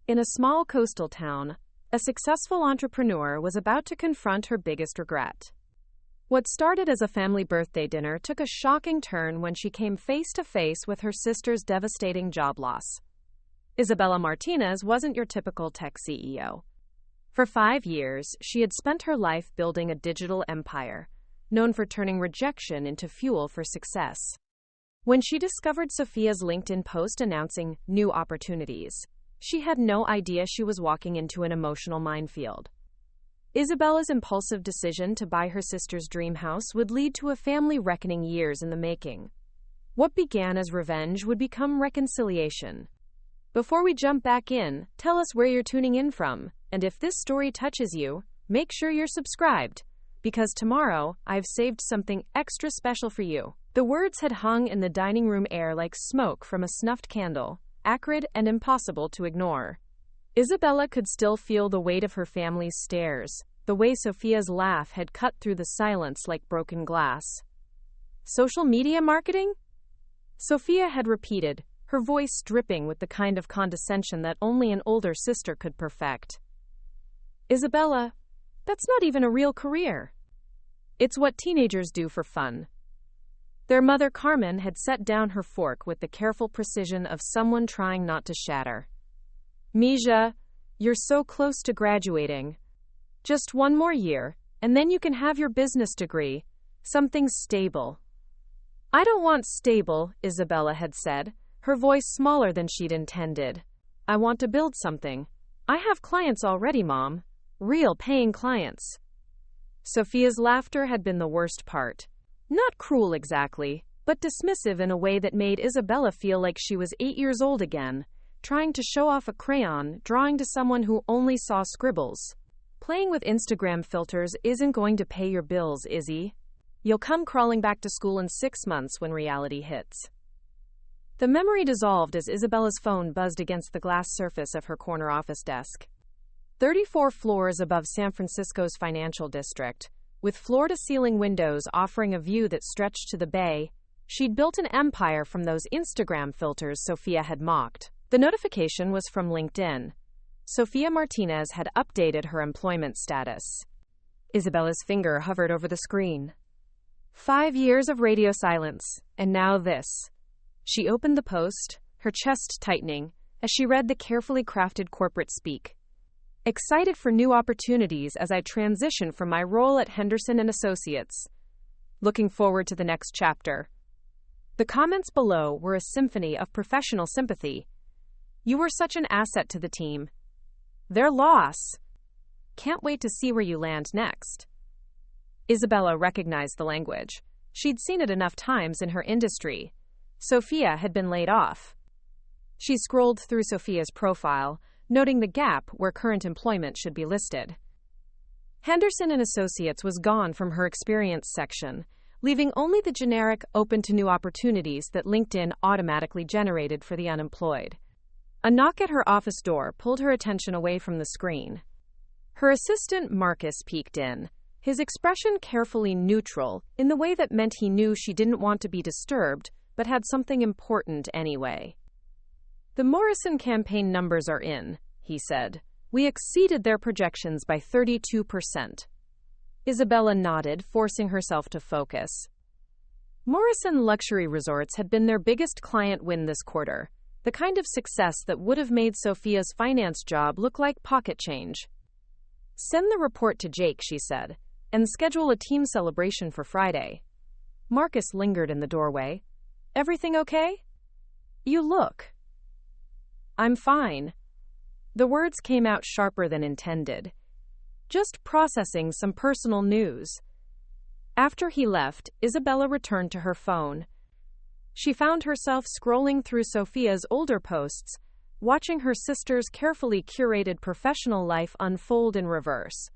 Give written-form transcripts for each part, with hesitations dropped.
In a small coastal town, a successful entrepreneur was about to confront her biggest regret. What started as a family birthday dinner took a shocking turn when she came face to face with her sister's devastating job loss. Isabella Martinez wasn't your typical tech CEO. For 5 years, she had spent her life building a digital empire, known for turning rejection into fuel for success. When she discovered Sophia's LinkedIn post announcing new opportunities, she had no idea she was walking into an emotional minefield. Isabella's impulsive decision to buy her sister's dream house would lead to a family reckoning years in the making. What began as revenge would become reconciliation. Before we jump back in, tell us where you're tuning in from, and if this story touches you, make sure you're subscribed, because tomorrow, I've saved something extra special for you. The words had hung in the dining room air like smoke from a snuffed candle, acrid and impossible to ignore. Isabella could still feel the weight of her family's stares, the way Sophia's laugh had cut through the silence like broken glass. Social media marketing? Sophia had repeated, her voice dripping with the kind of condescension that only an older sister could perfect. Isabella, that's not even a real career. It's what teenagers do for fun. Their mother Carmen had set down her fork with the careful precision of someone trying not to shatter. Mija, you're so close to graduating. Just 1 more year, and then you can have your business degree. Something stable. I don't want stable, Isabella had said, her voice smaller than she'd intended. I want to build something. I have clients already, Mom. Real paying clients. Sophia's laughter had been the worst part. Not cruel exactly, but dismissive in a way that made Isabella feel like she was 8 years old again, trying to show off a crayon, drawing to someone who only saw scribbles. Playing with Instagram filters isn't going to pay your bills, Izzy. You'll come crawling back to school in 6 months when reality hits. The memory dissolved as Isabella's phone buzzed against the glass surface of her corner office desk. 34 floors above San Francisco's financial district, with floor-to-ceiling windows offering a view that stretched to the bay, she'd built an empire from those Instagram filters Sophia had mocked. The notification was from LinkedIn. Sophia Martinez had updated her employment status. Isabella's finger hovered over the screen. 5 years of radio silence, and now this. She opened the post, her chest tightening, as she read the carefully crafted corporate speak. Excited for new opportunities as I transition from my role at Henderson & Associates. Looking forward to the next chapter. The comments below were a symphony of professional sympathy. You were such an asset to the team. Their loss. Can't wait to see where you land next. Isabella recognized the language. She'd seen it enough times in her industry. Sophia had been laid off. She scrolled through Sophia's profile, noting the gap where current employment should be listed. Henderson & Associates was gone from her experience section, leaving only the generic open to new opportunities that LinkedIn automatically generated for the unemployed. A knock at her office door pulled her attention away from the screen. Her assistant Marcus peeked in, his expression carefully neutral in the way that meant he knew she didn't want to be disturbed, but had something important anyway. The Morrison campaign numbers are in, he said. We exceeded their projections by 32%. Isabella nodded, forcing herself to focus. Morrison Luxury Resorts had been their biggest client win this quarter, the kind of success that would have made Sophia's finance job look like pocket change. Send the report to Jake, she said, and schedule a team celebration for Friday. Marcus lingered in the doorway. Everything okay? You look. I'm fine. The words came out sharper than intended. Just processing some personal news. After he left, Isabella returned to her phone. She found herself scrolling through Sophia's older posts, watching her sister's carefully curated professional life unfold in reverse.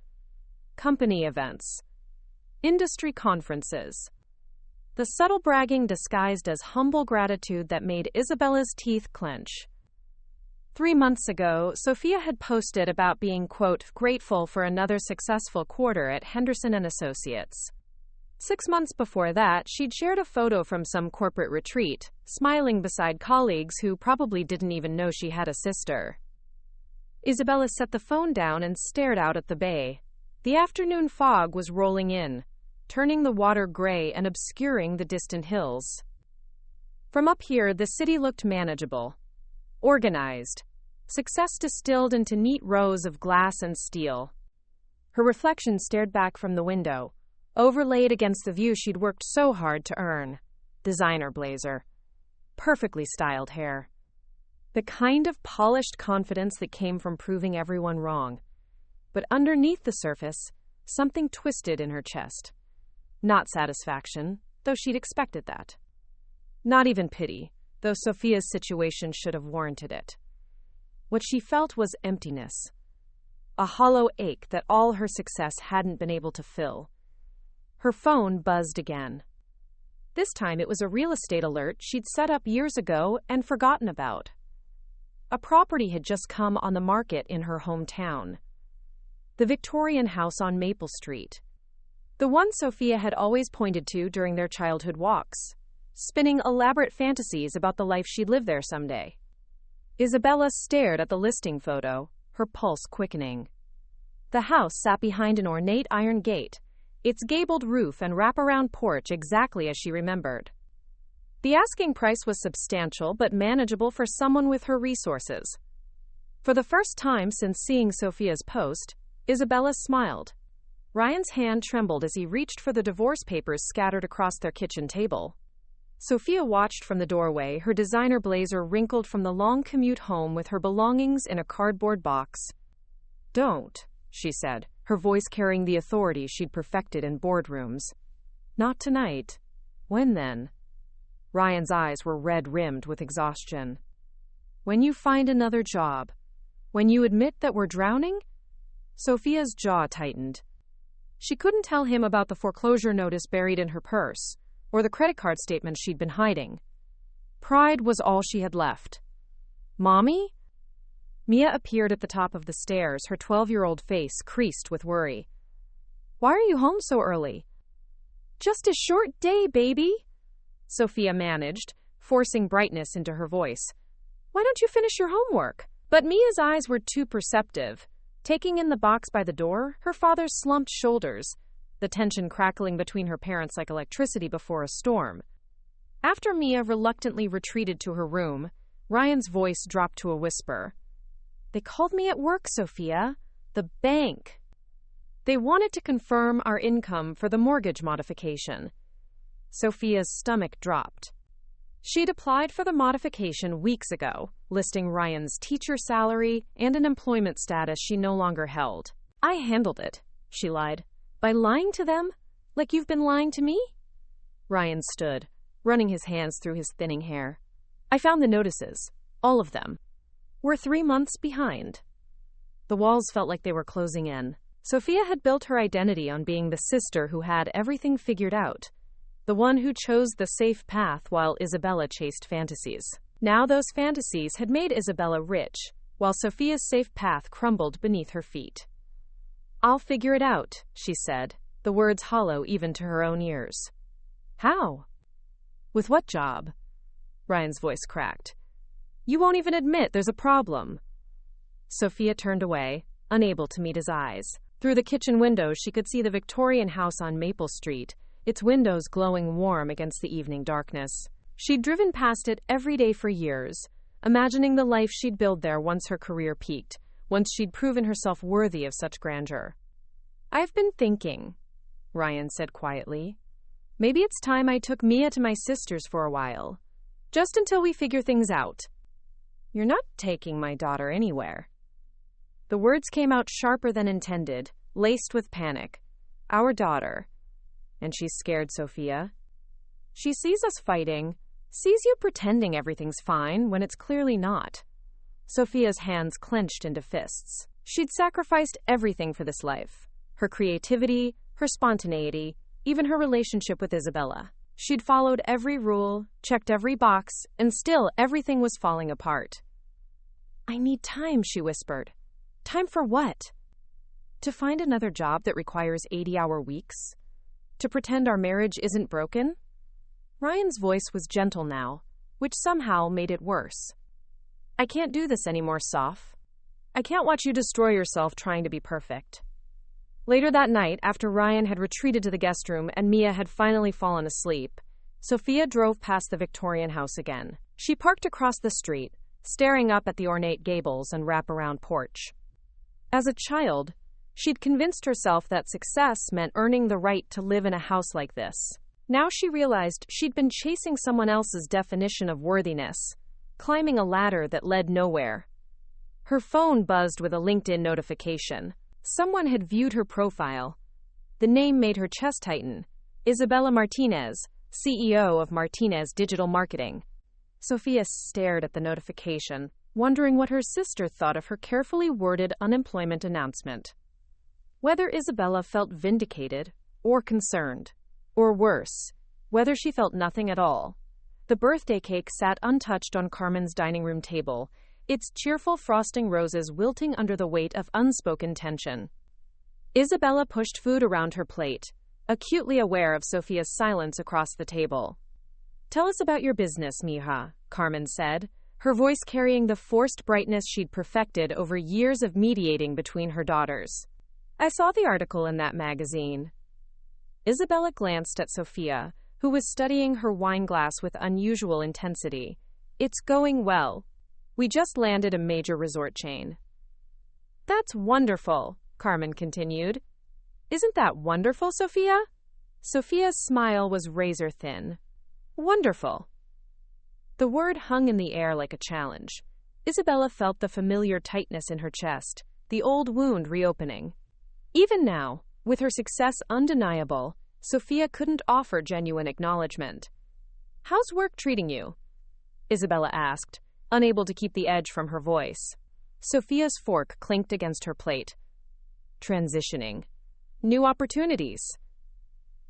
Company events. Industry conferences. The subtle bragging disguised as humble gratitude that made Isabella's teeth clench. 3 months ago, Sophia had posted about being, quote, grateful for another successful quarter at Henderson & Associates. 6 months before that, she'd shared a photo from some corporate retreat, smiling beside colleagues who probably didn't even know she had a sister. Isabella set the phone down and stared out at the bay. The afternoon fog was rolling in, turning the water gray and obscuring the distant hills. From up here, the city looked manageable, organized, success distilled into neat rows of glass and steel. Her reflection stared back from the window, overlaid against the view she'd worked so hard to earn. Designer blazer, perfectly styled hair. The kind of polished confidence that came from proving everyone wrong. But underneath the surface, something twisted in her chest. Not satisfaction, though she'd expected that. Not even pity, though Sophia's situation should have warranted it. What she felt was emptiness. A hollow ache that all her success hadn't been able to fill. Her phone buzzed again. This time it was a real estate alert she'd set up years ago and forgotten about. A property had just come on the market in her hometown. The Victorian house on Maple Street. The one Sophia had always pointed to during their childhood walks, spinning elaborate fantasies about the life she'd live there someday. Isabella stared at the listing photo, her pulse quickening. The house sat behind an ornate iron gate, its gabled roof and wraparound porch exactly as she remembered. The asking price was substantial but manageable for someone with her resources. For the first time since seeing Sophia's post, Isabella smiled. Ryan's hand trembled as he reached for the divorce papers scattered across their kitchen table. Sophia watched from the doorway, her designer blazer wrinkled from the long commute home with her belongings in a cardboard box. "Don't," she said, her voice carrying the authority she'd perfected in boardrooms. "Not tonight." "When then?" Ryan's eyes were red-rimmed with exhaustion. "When you find another job. When you admit that we're drowning?" Sophia's jaw tightened. She couldn't tell him about the foreclosure notice buried in her purse, or the credit card statement she'd been hiding. Pride was all she had left. "Mommy?" Mia appeared at the top of the stairs, her 12-year-old face creased with worry. "Why are you home so early?" "Just a short day, baby," Sophia managed, forcing brightness into her voice. "Why don't you finish your homework?" But Mia's eyes were too perceptive. Taking in the box by the door, her father's slumped shoulders, the tension crackling between her parents like electricity before a storm. After Mia reluctantly retreated to her room, Ryan's voice dropped to a whisper. "They called me at work, Sophia. The bank. They wanted to confirm our income for the mortgage modification." Sophia's stomach dropped. She'd applied for the modification weeks ago, listing Ryan's teacher salary and an employment status she no longer held. "I handled it," she lied. "By lying to them? Like you've been lying to me?" Ryan stood, running his hands through his thinning hair. "I found the notices. All of them. We're 3 months behind." The walls felt like they were closing in. Sophia had built her identity on being the sister who had everything figured out, the one who chose the safe path while Isabella chased fantasies. Now those fantasies had made Isabella rich, while Sophia's safe path crumbled beneath her feet. "I'll figure it out," she said, the words hollow even to her own ears. "How?" "With what job?" Ryan's voice cracked. "You won't even admit there's a problem." Sophia turned away, unable to meet his eyes. Through the kitchen window, she could see the Victorian house on Maple Street, its windows glowing warm against the evening darkness. She'd driven past it every day for years, imagining the life she'd build there once her career peaked, once she'd proven herself worthy of such grandeur. "I've been thinking," Ryan said quietly. "Maybe it's time I took Mia to my sister's for a while. Just until we figure things out." "You're not taking my daughter anywhere." The words came out sharper than intended, laced with panic. "Our daughter." And she's scared, Sophia. She sees us fighting, sees you pretending everything's fine when it's clearly not. Sophia's hands clenched into fists. She'd sacrificed everything for this life. Her creativity, her spontaneity, even her relationship with Isabella. She'd followed every rule, checked every box, and still everything was falling apart. "I need time," she whispered. "Time for what? To find another job that requires 80-hour weeks? To pretend our marriage isn't broken?" Ryan's voice was gentle now, which somehow made it worse. "I can't do this anymore, Soph. I can't watch you destroy yourself trying to be perfect. Later that night, after Ryan had retreated to the guest room and Mia had finally fallen asleep, Sophia drove past the Victorian house again. She parked across the street, staring up at the ornate gables and wraparound porch. As a child, she'd convinced herself that success meant earning the right to live in a house like this. Now she realized she'd been chasing someone else's definition of worthiness, climbing a ladder that led nowhere. Her phone buzzed with a LinkedIn notification. Someone had viewed her profile. The name made her chest tighten. Isabella Martinez, CEO of Martinez Digital Marketing. Sophia stared at the notification, wondering what her sister thought of her carefully worded unemployment announcement. Whether Isabella felt vindicated or concerned, or worse, whether she felt nothing at all. The birthday cake sat untouched on Carmen's dining room table, its cheerful frosting roses wilting under the weight of unspoken tension. Isabella pushed food around her plate, acutely aware of Sophia's silence across the table. Tell us about your business, mija, Carmen said, her voice carrying the forced brightness she'd perfected over years of mediating between her daughters. I saw the article in that magazine. Isabella glanced at Sophia, who was studying her wine glass with unusual intensity. It's going well. We just landed a major resort chain. That's wonderful, Carmen continued. Isn't that wonderful, Sophia? Sophia's smile was razor thin. Wonderful. The word hung in the air like a challenge. Isabella felt the familiar tightness in her chest, the old wound reopening. Even now, with her success undeniable, Sophia couldn't offer genuine acknowledgement. How's work treating you? Isabella asked, unable to keep the edge from her voice. Sophia's fork clinked against her plate. Transitioning. New opportunities.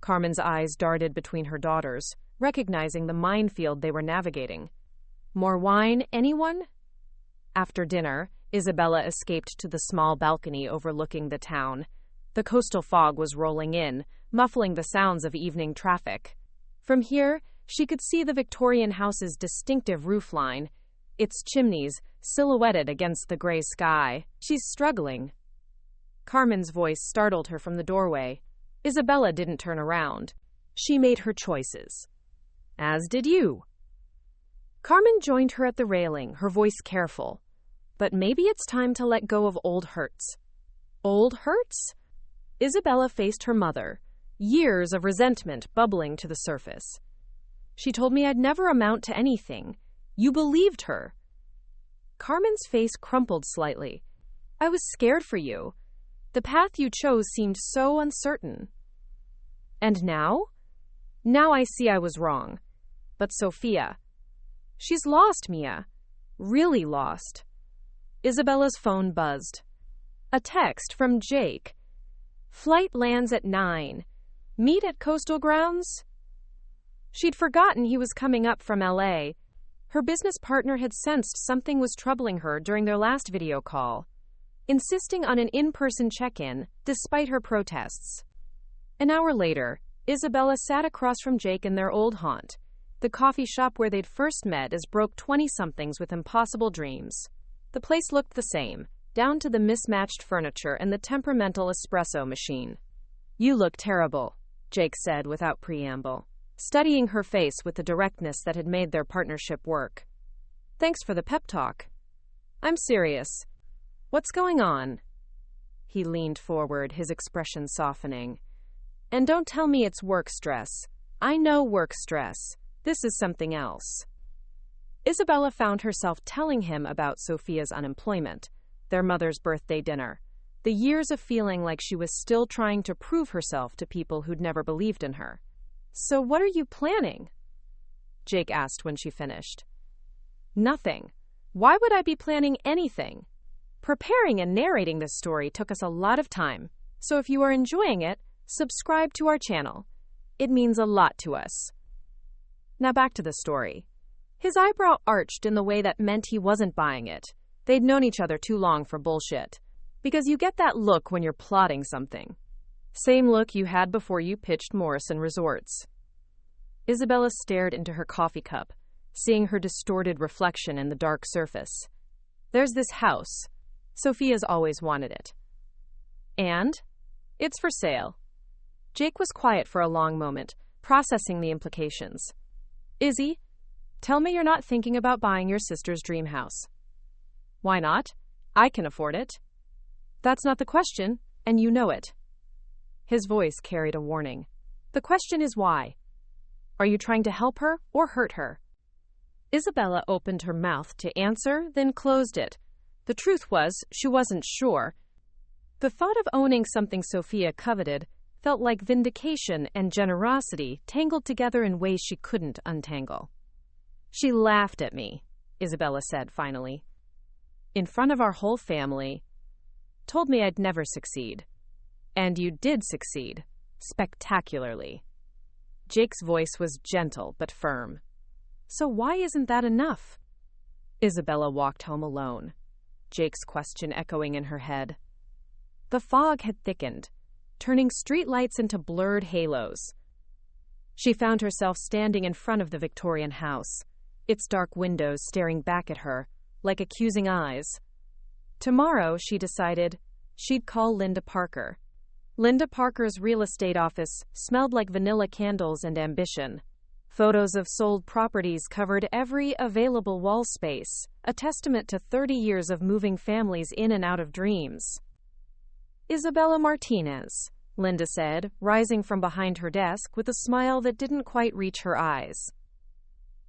Carmen's eyes darted between her daughters, recognizing the minefield they were navigating. More wine, anyone? After dinner, Isabella escaped to the small balcony overlooking the town. The coastal fog was rolling in, muffling the sounds of evening traffic. From here, she could see the Victorian house's distinctive roofline, its chimneys silhouetted against the gray sky. She's struggling. Carmen's voice startled her from the doorway. Isabella didn't turn around. She made her choices. As did you. Carmen joined her at the railing, her voice careful. But maybe it's time to let go of old hurts. Old hurts? Isabella faced her mother, years of resentment bubbling to the surface. She told me I'd never amount to anything. You believed her. Carmen's face crumpled slightly. I was scared for you. The path you chose seemed so uncertain. And now? Now I see I was wrong. But Sophia, she's lost, Mia. Really lost. Isabella's phone buzzed. A text from Jake. Flight lands at 9. Meet at coastal grounds? She'd forgotten he was coming up from LA. Her business partner had sensed something was troubling her during their last video call, insisting on an in-person check-in despite her protests. An hour later, Isabella sat across from Jake in their old haunt, the coffee shop where they'd first met as broke 20-somethings with impossible dreams. The place looked the same, down to the mismatched furniture and the temperamental espresso machine. You look terrible, Jake said without preamble, studying her face with the directness that had made their partnership work. Thanks for the pep talk. I'm serious. What's going on? He leaned forward, his expression softening. And don't tell me it's work stress. I know work stress. This is something else. Isabella found herself telling him about Sophia's unemployment, their mother's birthday dinner, the years of feeling like she was still trying to prove herself to people who'd never believed in her. So what are you planning? Jake asked when she finished. Nothing. Why would I be planning anything? Preparing and narrating this story took us a lot of time, so if you are enjoying it, subscribe to our channel. It means a lot to us. Now back to the story. His eyebrow arched in the way that meant he wasn't buying it. They'd known each other too long for bullshit. Because you get that look when you're plotting something. Same look you had before you pitched Morrison Resorts. Isabella stared into her coffee cup, seeing her distorted reflection in the dark surface. There's this house. Sophia's always wanted it. And? It's for sale. Jake was quiet for a long moment, processing the implications. Izzy, tell me you're not thinking about buying your sister's dream house. Why not? I can afford it. That's not the question, and you know it. His voice carried a warning. The question is why. Are you trying to help her or hurt her? Isabella opened her mouth to answer, then closed it. The truth was, she wasn't sure. The thought of owning something Sophia coveted felt like vindication and generosity tangled together in ways she couldn't untangle. She laughed at me, Isabella said finally. In front of our whole family. Told me I'd never succeed. And you did succeed. Spectacularly. Jake's voice was gentle but firm. So why isn't that enough? Isabella walked home alone, Jake's question echoing in her head. The fog had thickened, turning streetlights into blurred halos. She found herself standing in front of the Victorian house, its dark windows staring back at her, like accusing eyes. Tomorrow, she decided, she'd call Linda Parker. Linda Parker's real estate office smelled like vanilla candles and ambition. Photos of sold properties covered every available wall space, a testament to 30 years of moving families in and out of dreams. Isabella Martinez, Linda said, rising from behind her desk with a smile that didn't quite reach her eyes.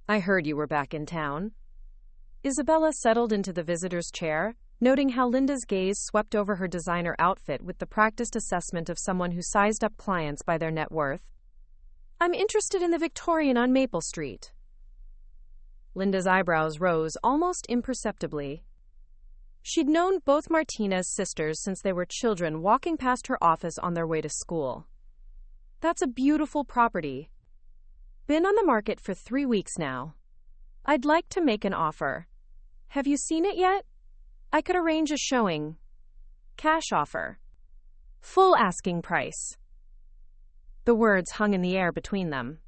I heard you were back in town. Isabella settled into the visitor's chair, noting how Linda's gaze swept over her designer outfit with the practiced assessment of someone who sized up clients by their net worth. I'm interested in the Victorian on Maple Street. Linda's eyebrows rose almost imperceptibly. She'd known both Martinez sisters since they were children, walking past her office on their way to school. That's a beautiful property. Been on the market for 3 weeks now. I'd like to make an offer. Have you seen it yet? I could arrange a showing. Cash offer. Full asking price. The words hung in the air between them.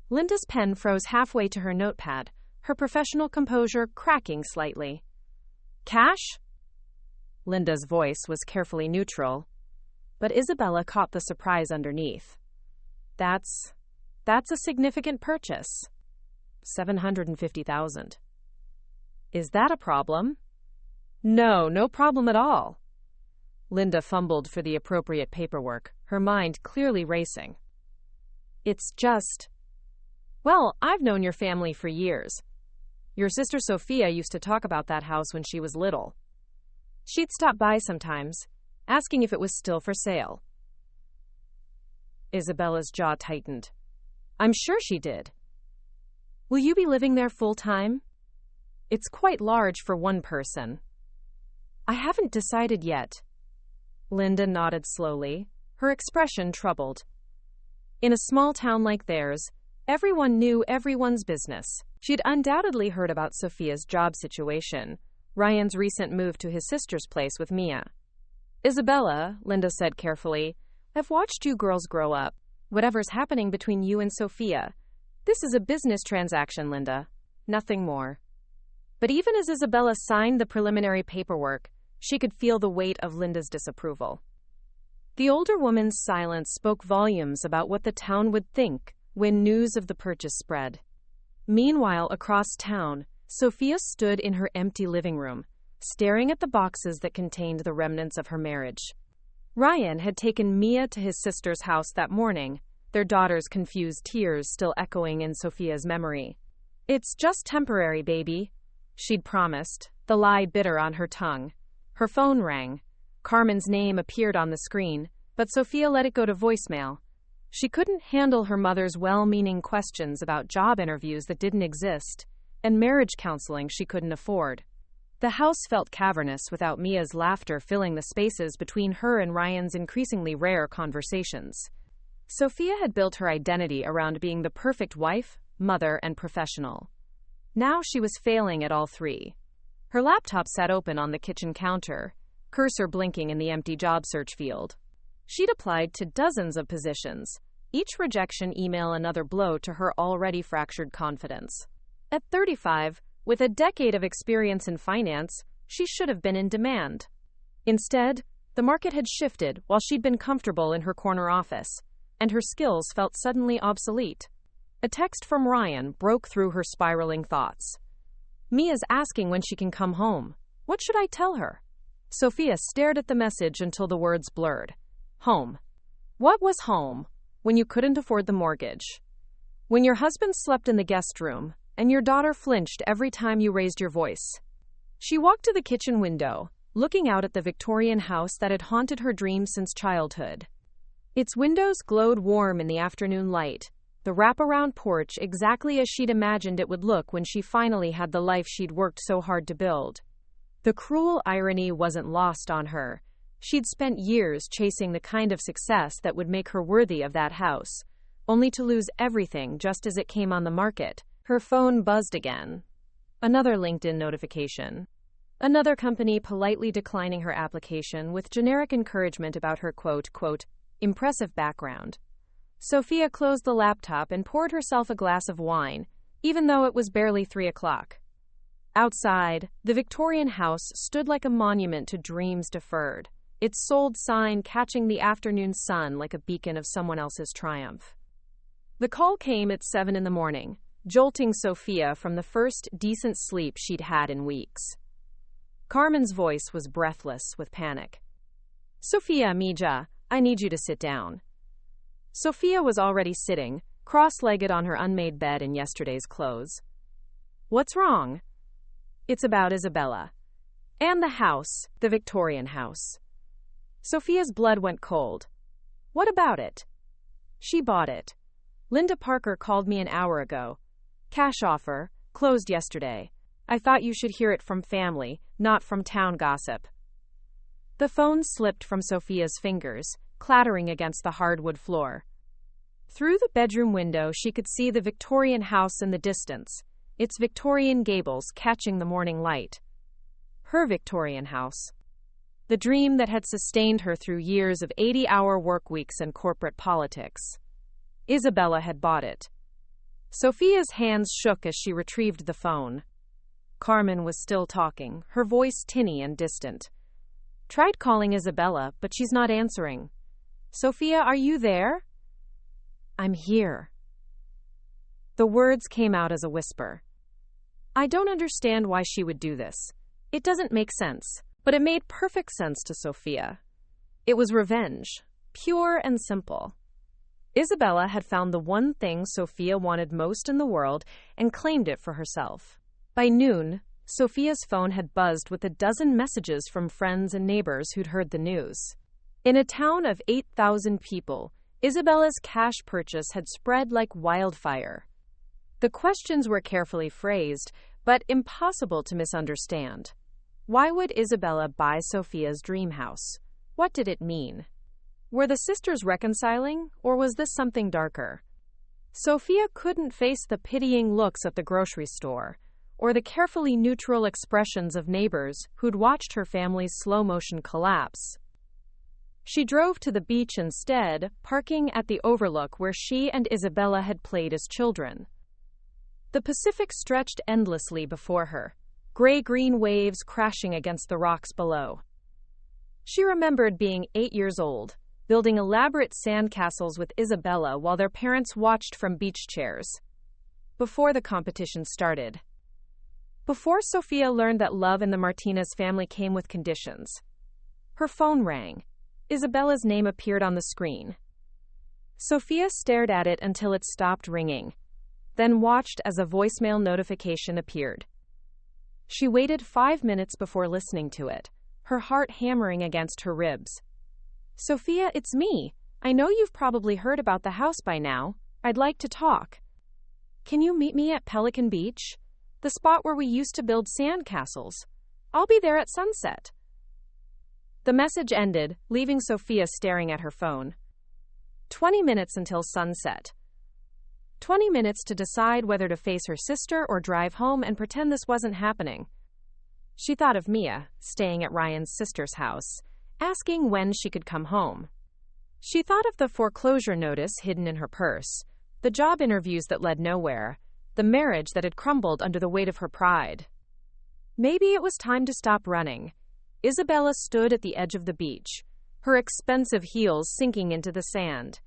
Linda's pen froze halfway to her notepad, her professional composure cracking slightly. Cash? Linda's voice was carefully neutral, but Isabella caught the surprise underneath. That's a significant purchase. $750,000. Is that a problem? No problem at all. Linda fumbled for the appropriate paperwork, her mind clearly racing. It's just... Well, I've known your family for years. Your sister Sophia used to talk about that house when she was little. She'd stop by sometimes, asking if it was still for sale. Isabella's jaw tightened. I'm sure she did. Will you be living there full-time? It's quite large for one person. I haven't decided yet. Linda nodded slowly, her expression troubled. In a small town like theirs, everyone knew everyone's business. She'd undoubtedly heard about Sophia's job situation, Ryan's recent move to his sister's place with Mia. Isabella, Linda said carefully, I've watched you girls grow up. Whatever's happening between you and Sophia, this is a business transaction, Linda. Nothing more. But even as Isabella signed the preliminary paperwork, she could feel the weight of Linda's disapproval. The older woman's silence spoke volumes about what the town would think when news of the purchase spread. Meanwhile, across town, Sophia stood in her empty living room, staring at the boxes that contained the remnants of her marriage. Ryan had taken Mia to his sister's house that morning, their daughter's confused tears still echoing in Sophia's memory. It's just temporary, baby, she'd promised, the lie bitter on her tongue. Her phone rang. Carmen's name appeared on the screen, but Sophia let it go to voicemail. She couldn't handle her mother's well-meaning questions about job interviews that didn't exist, and marriage counseling she couldn't afford. The house felt cavernous without Mia's laughter filling the spaces between her and Ryan's increasingly rare conversations. Sophia had built her identity around being the perfect wife, mother, and professional. Now she was failing at all three. Her laptop sat open on the kitchen counter, cursor blinking in the empty job search field. She'd applied to dozens of positions, each rejection email another blow to her already fractured confidence. At 35, with a decade of experience in finance, She should have been in demand. Instead, the market had shifted while she'd been comfortable in her corner office, and her skills felt suddenly obsolete. A text from Ryan broke through her spiraling thoughts. Mia's asking when she can come home. What should I tell her? Sophia stared at the message until the words blurred. Home. What was home? When you couldn't afford the mortgage. When your husband slept in the guest room, and your daughter flinched every time you raised your voice. She walked to the kitchen window, looking out at the Victorian house that had haunted her dreams since childhood. Its windows glowed warm in the afternoon light, the wraparound porch exactly as she'd imagined it would look when she finally had the life she'd worked so hard to build. The cruel irony wasn't lost on her. She'd spent years chasing the kind of success that would make her worthy of that house, only to lose everything just as it came on the market. Her phone buzzed again. Another LinkedIn notification. Another company politely declining her application with generic encouragement about her quote, impressive background. Sophia closed the laptop and poured herself a glass of wine, even though it was barely 3 o'clock. Outside, the Victorian house stood like a monument to dreams deferred, its sold sign catching the afternoon sun like a beacon of someone else's triumph. The call came at 7 in the morning, jolting Sophia from the first decent sleep she'd had in weeks. Carmen's voice was breathless with panic. Sophia, Mija, I need you to sit down. Sophia was already sitting, cross-legged on her unmade bed in yesterday's clothes. What's wrong? It's about Isabella. And the house, the Victorian house. Sophia's blood went cold. What about it? She bought it. Linda Parker called me an hour ago. Cash offer, closed yesterday. I thought you should hear it from family, not from town gossip. The phone slipped from Sophia's fingers, clattering against the hardwood floor. Through the bedroom window, she could see the Victorian house in the distance, its Victorian gables catching the morning light. Her Victorian house. The dream that had sustained her through years of 80-hour work weeks and corporate politics. Isabella had bought it. Sophia's hands shook as she retrieved the phone. Carmen was still talking, her voice tinny and distant. Tried calling Isabella, but she's not answering. Sophia, are you there? I'm here. The words came out as a whisper. I don't understand why she would do this. It doesn't make sense, but it made perfect sense to Sophia. It was revenge, pure and simple. Isabella had found the one thing Sophia wanted most in the world and claimed it for herself. By noon, Sophia's phone had buzzed with a dozen messages from friends and neighbors who'd heard the news. In a town of 8,000 people, Isabella's cash purchase had spread like wildfire. The questions were carefully phrased, but impossible to misunderstand. Why would Isabella buy Sophia's dream house? What did it mean? Were the sisters reconciling, or was this something darker? Sophia couldn't face the pitying looks at the grocery store, or the carefully neutral expressions of neighbors who'd watched her family's slow-motion collapse. She drove to the beach instead, parking at the overlook where she and Isabella had played as children. The Pacific stretched endlessly before her, gray-green waves crashing against the rocks below. She remembered being 8 years old, building elaborate sandcastles with Isabella while their parents watched from beach chairs. Before the competition started. Before Sophia learned that love in the Martinez family came with conditions. Her phone rang. Isabella's name appeared on the screen. Sophia stared at it until it stopped ringing, then watched as a voicemail notification appeared. She waited 5 minutes before listening to it, her heart hammering against her ribs. Sophia, it's me. I know you've probably heard about the house by now. I'd like to talk. Can you meet me at Pelican Beach? The spot where we used to build sandcastles. I'll be there at sunset. The message ended, leaving Sophia staring at her phone. 20 minutes until sunset. 20 minutes to decide whether to face her sister or drive home and pretend this wasn't happening. She thought of Mia, staying at Ryan's sister's house, asking when she could come home. She thought of the foreclosure notice hidden in her purse, the job interviews that led nowhere, the marriage that had crumbled under the weight of her pride. Maybe it was time to stop running. Isabella stood at the edge of the beach, her expensive heels sinking into the sand.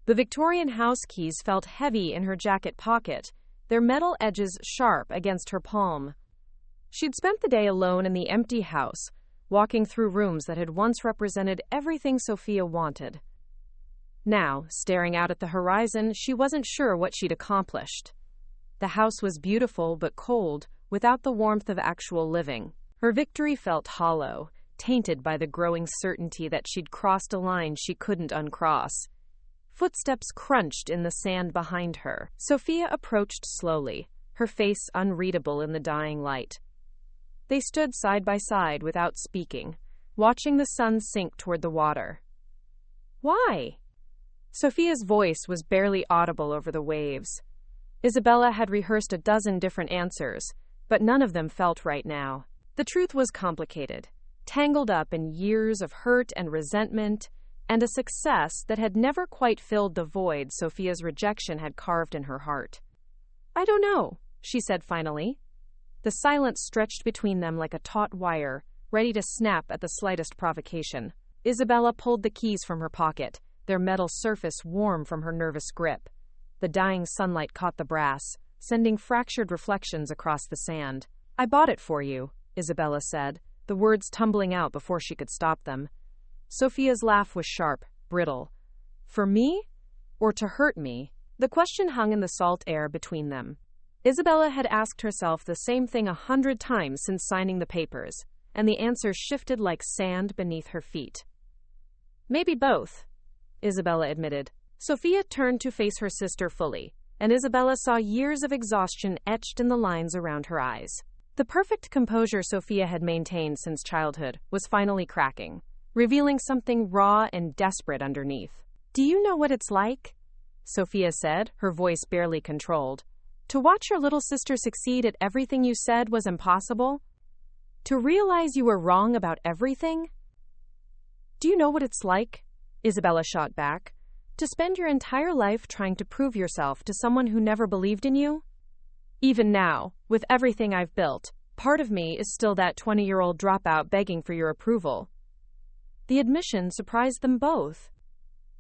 The Victorian house keys felt heavy in her jacket pocket, their metal edges sharp against her palm. She'd spent the day alone in the empty house, walking through rooms that had once represented everything Sophia wanted. Now, staring out at the horizon, she wasn't sure what she'd accomplished. The house was beautiful but cold, without the warmth of actual living. Her victory felt hollow, tainted by the growing certainty that she'd crossed a line she couldn't uncross. Footsteps crunched in the sand behind her. Sophia approached slowly, her face unreadable in the dying light. They stood side by side without speaking, watching the sun sink toward the water. "Why?" Sophia's voice was barely audible over the waves. Isabella had rehearsed a dozen different answers, but none of them felt right now. The truth was complicated, tangled up in years of hurt and resentment, and a success that had never quite filled the void Sophia's rejection had carved in her heart. "I don't know," she said finally. The silence stretched between them like a taut wire, ready to snap at the slightest provocation. Isabella pulled the keys from her pocket, their metal surface warm from her nervous grip. The dying sunlight caught the brass, sending fractured reflections across the sand. "I bought it for you," Isabella said, the words tumbling out before she could stop them. Sophia's laugh was sharp, brittle. "For me? Or to hurt me?" The question hung in the salt air between them. Isabella had asked herself the same thing 100 times since signing the papers, and the answer shifted like sand beneath her feet. "Maybe both," Isabella admitted. Sophia turned to face her sister fully, and Isabella saw years of exhaustion etched in the lines around her eyes. The perfect composure Sophia had maintained since childhood was finally cracking, revealing something raw and desperate underneath. "Do you know what it's like?" Sophia said, her voice barely controlled. "To watch your little sister succeed at everything you said was impossible? To realize you were wrong about everything?" "Do you know what it's like?" Isabella shot back. "To spend your entire life trying to prove yourself to someone who never believed in you? Even now, with everything I've built, part of me is still that 20-year-old dropout begging for your approval." The admission surprised them both.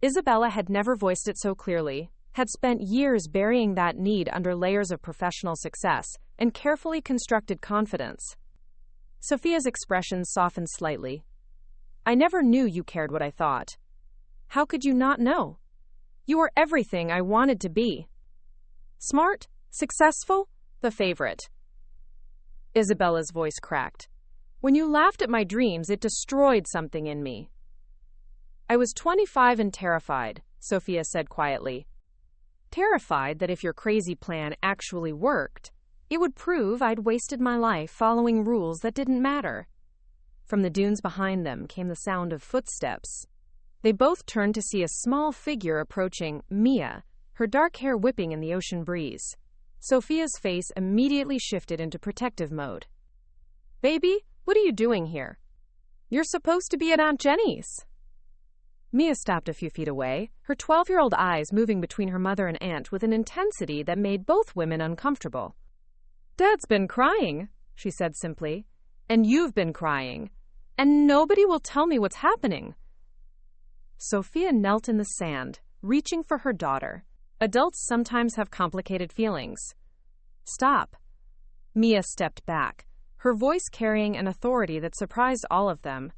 Isabella had never voiced it so clearly, had spent years burying that need under layers of professional success and carefully constructed confidence. Sophia's expression softened slightly. "I never knew you cared what I thought. How could you not know? You were everything I wanted to be. Smart, successful, the favorite." Isabella's voice cracked. "When you laughed at my dreams, it destroyed something in me." "I was 25 and terrified," Sophia said quietly. "Terrified that if your crazy plan actually worked, it would prove I'd wasted my life following rules that didn't matter." From the dunes behind them came the sound of footsteps. They both turned to see a small figure approaching, Mia, her dark hair whipping in the ocean breeze. Sophia's face immediately shifted into protective mode. "Baby, what are you doing here? You're supposed to be at Aunt Jenny's." Mia stopped a few feet away, her 12-year-old eyes moving between her mother and aunt with an intensity that made both women uncomfortable. "Dad's been crying," she said simply. "And you've been crying. And nobody will tell me what's happening." Sophia knelt in the sand, reaching for her daughter. Adults sometimes have complicated feelings. "Stop." Mia stepped back, her voice carrying an authority that surprised all of them.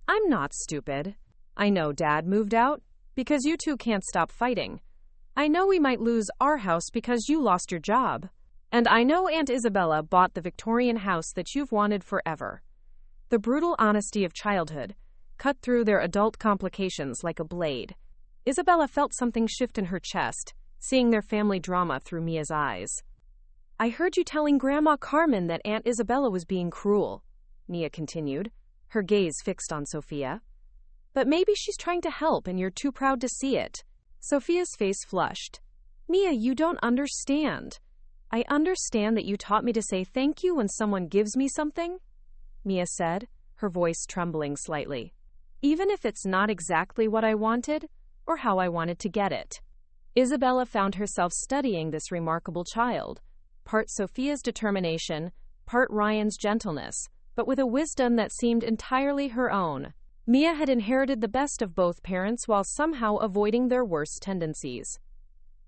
"I'm not stupid. I know Dad moved out because you two can't stop fighting. I know we might lose our house because you lost your job. And I know Aunt Isabella bought the Victorian house that you've wanted forever." The brutal honesty of childhood cut through their adult complications like a blade. Isabella felt something shift in her chest, seeing their family drama through Mia's eyes. "I heard you telling Grandma Carmen that Aunt Isabella was being cruel," Mia continued, her gaze fixed on Sophia. "But maybe she's trying to help and you're too proud to see it." Sophia's face flushed. "Mia, you don't understand. I understand that you taught me to say thank you when someone gives me something," Mia said, her voice trembling slightly. "Even if it's not exactly what I wanted or how I wanted to get it." Isabella found herself studying this remarkable child, part Sophia's determination, part Ryan's gentleness, but with a wisdom that seemed entirely her own. Mia had inherited the best of both parents while somehow avoiding their worst tendencies.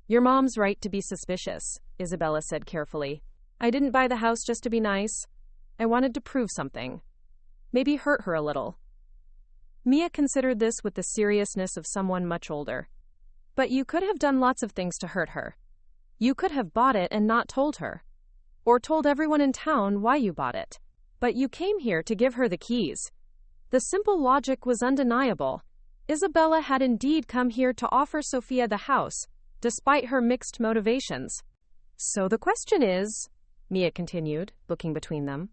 "Your mom's right to be suspicious," Isabella said carefully. "I didn't buy the house just to be nice. I wanted to prove something. Maybe hurt her a little." Mia considered this with the seriousness of someone much older. "But you could have done lots of things to hurt her. You could have bought it and not told her. Or told everyone in town why you bought it. But you came here to give her the keys." The simple logic was undeniable. Isabella had indeed come here to offer Sophia the house, despite her mixed motivations. "So the question is," Mia continued, looking between them,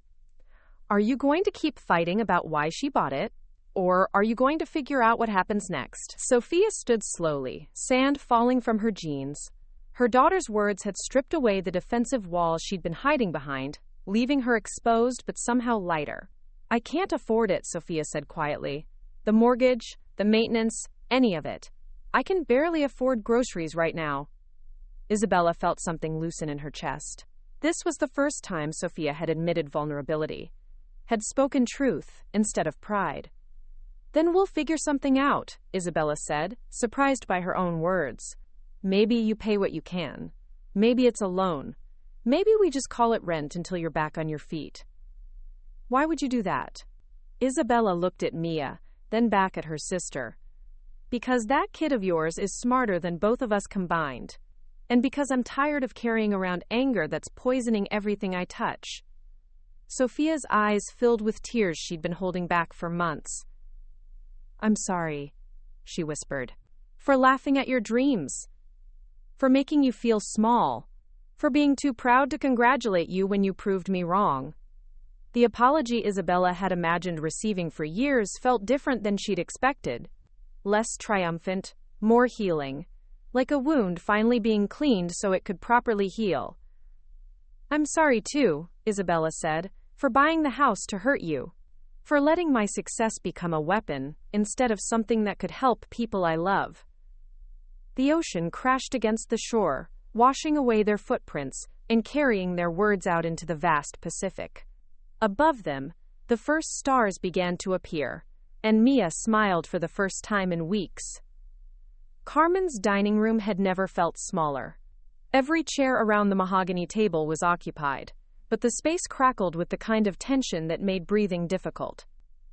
"are you going to keep fighting about why she bought it? Or are you going to figure out what happens next?" Sophia stood slowly, sand falling from her jeans. Her daughter's words had stripped away the defensive wall she'd been hiding behind, leaving her exposed but somehow lighter. "I can't afford it," Sophia said quietly. "The mortgage, the maintenance, any of it. I can barely afford groceries right now." Isabella felt something loosen in her chest. This was the first time Sophia had admitted vulnerability, had spoken truth instead of pride. "Then we'll figure something out," Isabella said, surprised by her own words. "Maybe you pay what you can. Maybe it's a loan. Maybe we just call it rent until you're back on your feet." "Why would you do that?" Isabella looked at Mia, then back at her sister. "Because that kid of yours is smarter than both of us combined. And because I'm tired of carrying around anger that's poisoning everything I touch." Sophia's eyes filled with tears she'd been holding back for months. "I'm sorry," she whispered, "for laughing at your dreams. For making you feel small. For being too proud to congratulate you when you proved me wrong." The apology Isabella had imagined receiving for years felt different than she'd expected. Less triumphant, more healing. Like a wound finally being cleaned so it could properly heal. "I'm sorry too," Isabella said, "for buying the house to hurt you. For letting my success become a weapon, instead of something that could help people I love." The ocean crashed against the shore, washing away their footprints and carrying their words out into the vast Pacific. Above them, the first stars began to appear, and Mia smiled for the first time in weeks. Carmen's dining room had never felt smaller. Every chair around the mahogany table was occupied, but the space crackled with the kind of tension that made breathing difficult.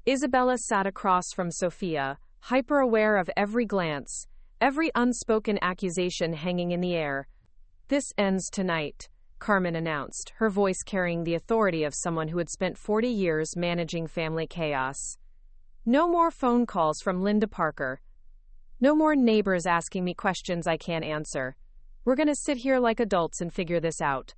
Isabella sat across from Sophia, hyper-aware of every glance, every unspoken accusation hanging in the air. "This ends tonight," Carmen announced, her voice carrying the authority of someone who had spent 40 years managing family chaos. "No more phone calls from Linda Parker. No more neighbors asking me questions I can't answer. We're gonna sit here like adults and figure this out."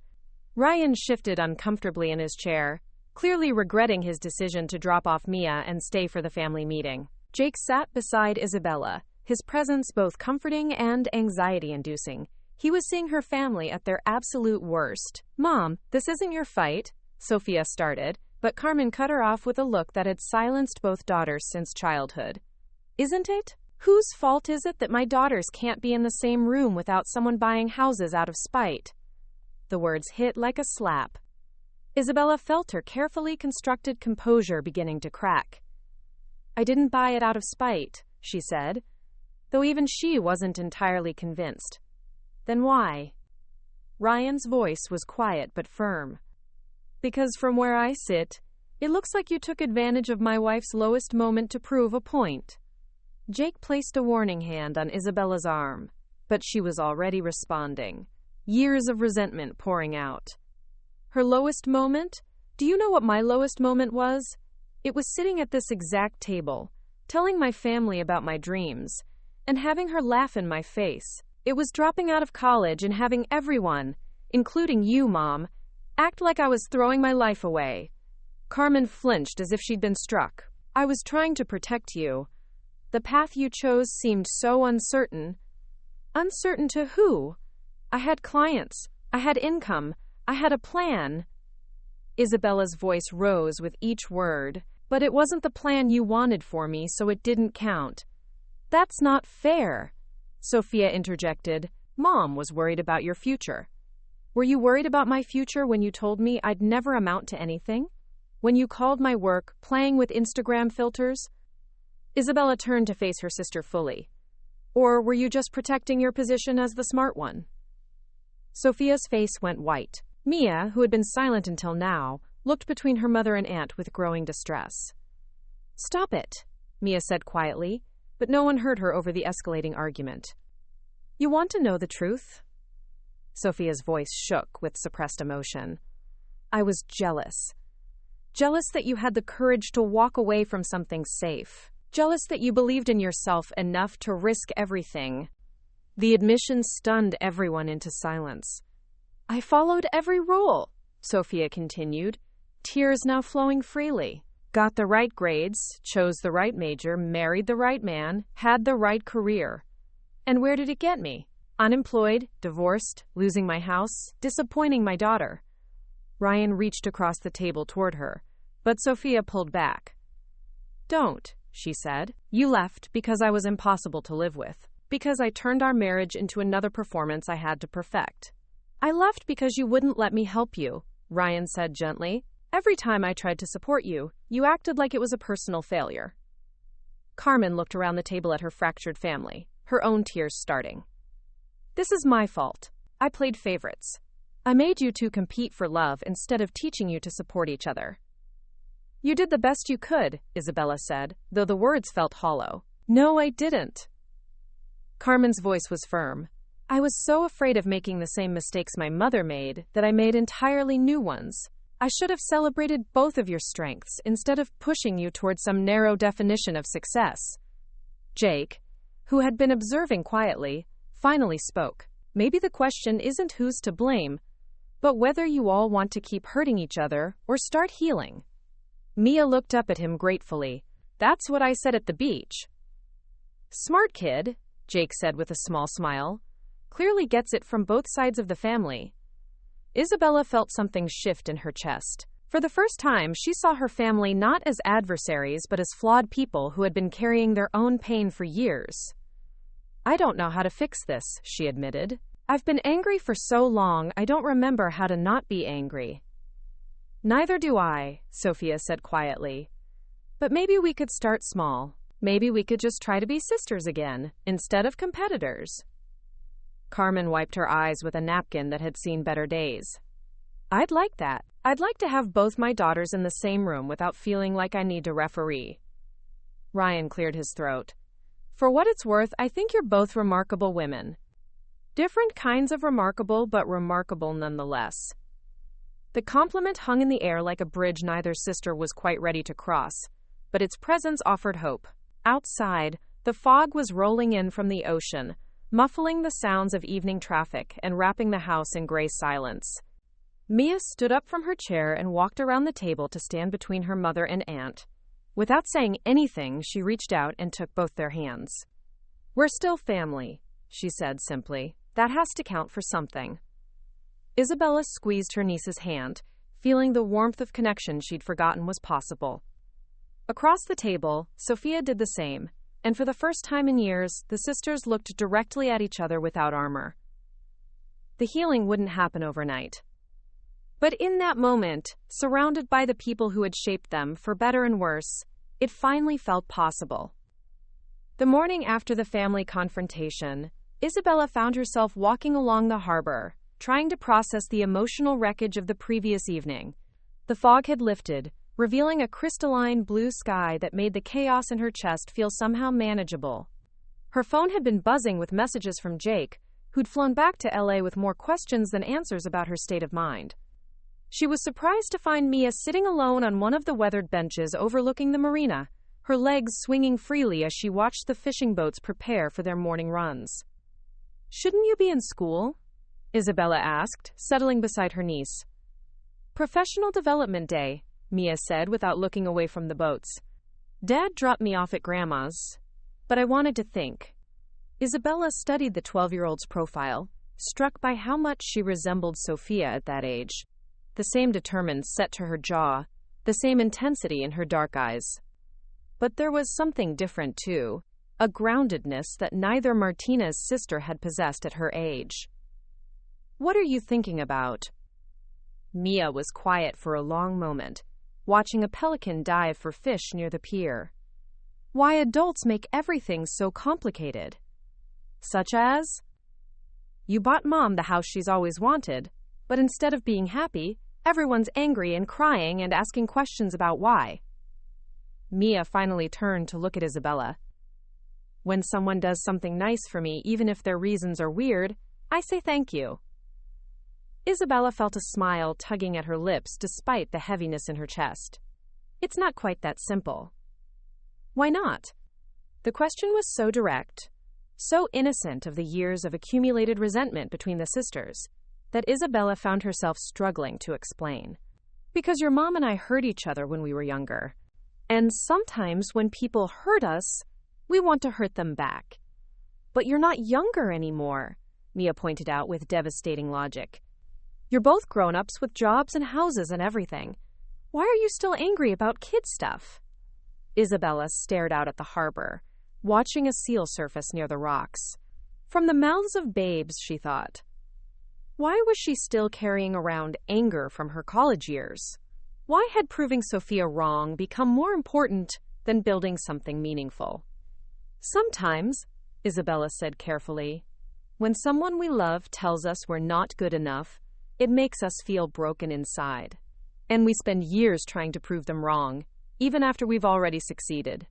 Ryan shifted uncomfortably in his chair, clearly regretting his decision to drop off Mia and stay for the family meeting. Jake sat beside Isabella, his presence both comforting and anxiety-inducing. He was seeing her family at their absolute worst. "Mom, this isn't your fight," Sophia started, but Carmen cut her off with a look that had silenced both daughters since childhood. "Isn't it? Whose fault is it that my daughters can't be in the same room without someone buying houses out of spite?" The words hit like a slap. Isabella felt her carefully constructed composure beginning to crack. "I didn't buy it out of spite," she said, though even she wasn't entirely convinced. "Then why?" Ryan's voice was quiet but firm. "Because from where I sit, it looks like you took advantage of my wife's lowest moment to prove a point." Jake placed a warning hand on Isabella's arm, but she was already responding, years of resentment pouring out. "Her lowest moment? Do you know what my lowest moment was? It was sitting at this exact table, telling my family about my dreams, and having her laugh in my face. It was dropping out of college and having everyone, including you, Mom, act like I was throwing my life away." Carmen flinched as if she'd been struck. "I was trying to protect you. The path you chose seemed so uncertain." "Uncertain to who? I had clients. I had income. I had a plan." Isabella's voice rose with each word. "But it wasn't the plan you wanted for me, so it didn't count." "That's not fair," Sophia interjected. "Mom was worried about your future." Were you worried about my future when you told me I'd never amount to anything? When you called my work playing with Instagram filters? Isabella turned to face her sister fully. Or were you just protecting your position as the smart one? Sophia's face went white. Mia, who had been silent until now, looked between her mother and aunt with growing distress. Stop it, Mia said quietly, but no one heard her over the escalating argument. You want to know the truth? Sophia's voice shook with suppressed emotion. I was jealous. Jealous that you had the courage to walk away from something safe. Jealous that you believed in yourself enough to risk everything. The admission stunned everyone into silence. I followed every rule, Sophia continued, tears now flowing freely. Got the right grades, chose the right major, married the right man, had the right career. And where did it get me? Unemployed, divorced, losing my house, disappointing my daughter. Ryan reached across the table toward her, but Sophia pulled back. Don't, she said. You left because I was impossible to live with, because I turned our marriage into another performance I had to perfect. I left because you wouldn't let me help you, Ryan said gently. Every time I tried to support you, you acted like it was a personal failure. Carmen looked around the table at her fractured family, her own tears starting. This is my fault. I played favorites. I made you two compete for love instead of teaching you to support each other. You did the best you could, Isabella said, though the words felt hollow. No, I didn't. Carmen's voice was firm. I was so afraid of making the same mistakes my mother made that I made entirely new ones. I should have celebrated both of your strengths instead of pushing you toward some narrow definition of success. Jake, who had been observing quietly, finally spoke. Maybe the question isn't who's to blame, but whether you all want to keep hurting each other or start healing. Mia looked up at him gratefully. That's what I said at the beach. Smart kid, Jake said with a small smile. Clearly gets it from both sides of the family. Isabella felt something shift in her chest. For the first time, she saw her family not as adversaries but as flawed people who had been carrying their own pain for years. I don't know how to fix this, she admitted. I've been angry for so long, I don't remember how to not be angry. Neither do I, Sophia said quietly. But maybe we could start small. Maybe we could just try to be sisters again, instead of competitors. Carmen wiped her eyes with a napkin that had seen better days. I'd like that. I'd like to have both my daughters in the same room without feeling like I need to referee. Ryan cleared his throat. For what it's worth, I think you're both remarkable women. Different kinds of remarkable, but remarkable nonetheless. The compliment hung in the air like a bridge neither sister was quite ready to cross, but its presence offered hope. Outside, the fog was rolling in from the ocean, muffling the sounds of evening traffic and wrapping the house in gray silence. Mia stood up from her chair and walked around the table to stand between her mother and aunt. Without saying anything, she reached out and took both their hands. We're still family, she said simply. That has to count for something. Isabella squeezed her niece's hand, feeling the warmth of connection she'd forgotten was possible. Across the table, Sophia did the same, and for the first time in years, the sisters looked directly at each other without armor. The healing wouldn't happen overnight. But in that moment, surrounded by the people who had shaped them, for better and worse, it finally felt possible. The morning after the family confrontation, Isabella found herself walking along the harbor, trying to process the emotional wreckage of the previous evening. The fog had lifted, revealing a crystalline blue sky that made the chaos in her chest feel somehow manageable. Her phone had been buzzing with messages from Jake, who'd flown back to LA with more questions than answers about her state of mind. She was surprised to find Mia sitting alone on one of the weathered benches overlooking the marina, her legs swinging freely as she watched the fishing boats prepare for their morning runs. Shouldn't you be in school? Isabella asked, settling beside her niece. Professional Development Day, Mia said without looking away from the boats. Dad dropped me off at Grandma's, but I wanted to think. Isabella studied the 12-year-old's profile, struck by how much she resembled Sophia at that age. The same determined set to her jaw, the same intensity in her dark eyes. But there was something different too, a groundedness that neither Martinez sister had possessed at her age. What are you thinking about? Mia was quiet for a long moment, watching a pelican dive for fish near the pier. Why adults make everything so complicated. Such as? You bought Mom the house she's always wanted, but instead of being happy, everyone's angry and crying and asking questions about why. Mia finally turned to look at Isabella. When someone does something nice for me, even if their reasons are weird, I say thank you. Isabella felt a smile tugging at her lips despite the heaviness in her chest. It's not quite that simple. Why not? The question was so direct, so innocent of the years of accumulated resentment between the sisters, that Isabella found herself struggling to explain. Because your mom and I hurt each other when we were younger. And sometimes when people hurt us, we want to hurt them back. But you're not younger anymore, Mia pointed out with devastating logic. You're both grown-ups with jobs and houses and everything. Why are you still angry about kid stuff? Isabella stared out at the harbor, watching a seal surface near the rocks. From the mouths of babes, she thought. Why was she still carrying around anger from her college years? Why had proving Sophia wrong become more important than building something meaningful? Sometimes, Isabella said carefully, when someone we love tells us we're not good enough, it makes us feel broken inside. And we spend years trying to prove them wrong, even after we've already succeeded.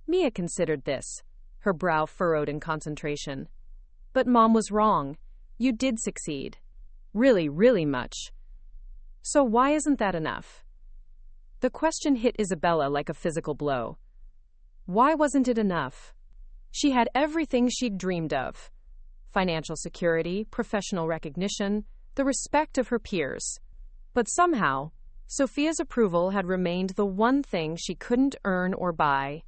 Mia considered this, her brow furrowed in concentration. But Mom was wrong. You did succeed. Really, really much. So why isn't that enough? The question hit Isabella like a physical blow. Why wasn't it enough? She had everything she'd dreamed of. Financial security, professional recognition, the respect of her peers. But somehow, Sophia's approval had remained the one thing she couldn't earn or buy.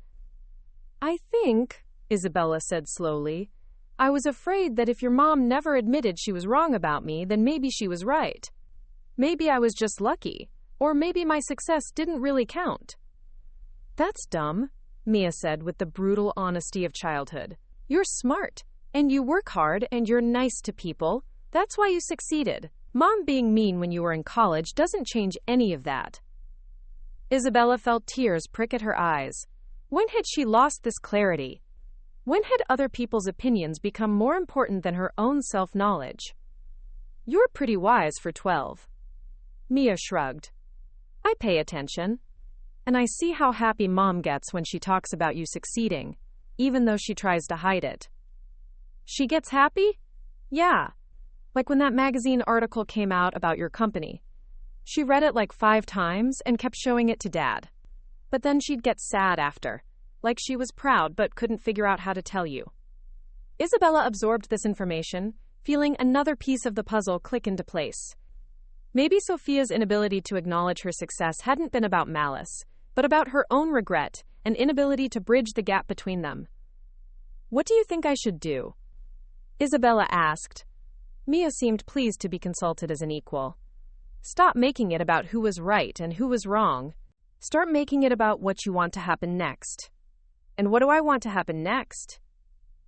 I think, Isabella said slowly, I was afraid that if your mom never admitted she was wrong about me, then maybe she was right. Maybe I was just lucky, or maybe my success didn't really count. That's dumb, Mia said with the brutal honesty of childhood. You're smart, and you work hard, and you're nice to people. That's why you succeeded. Mom being mean when you were in college doesn't change any of that. Isabella felt tears prick at her eyes. When had she lost this clarity? When had other people's opinions become more important than her own self-knowledge? You're pretty wise for 12. Mia shrugged. I pay attention. And I see how happy Mom gets when she talks about you succeeding, even though she tries to hide it. She gets happy? Yeah. Like when that magazine article came out about your company. She read it like 5 times and kept showing it to Dad. But then she'd get sad after, like she was proud but couldn't figure out how to tell you. Isabella absorbed this information, feeling another piece of the puzzle click into place. Maybe Sophia's inability to acknowledge her success hadn't been about malice, but about her own regret and inability to bridge the gap between them. What do you think I should do? Isabella asked. Mia seemed pleased to be consulted as an equal. Stop making it about who was right and who was wrong. Start making it about what you want to happen next. And what do I want to happen next?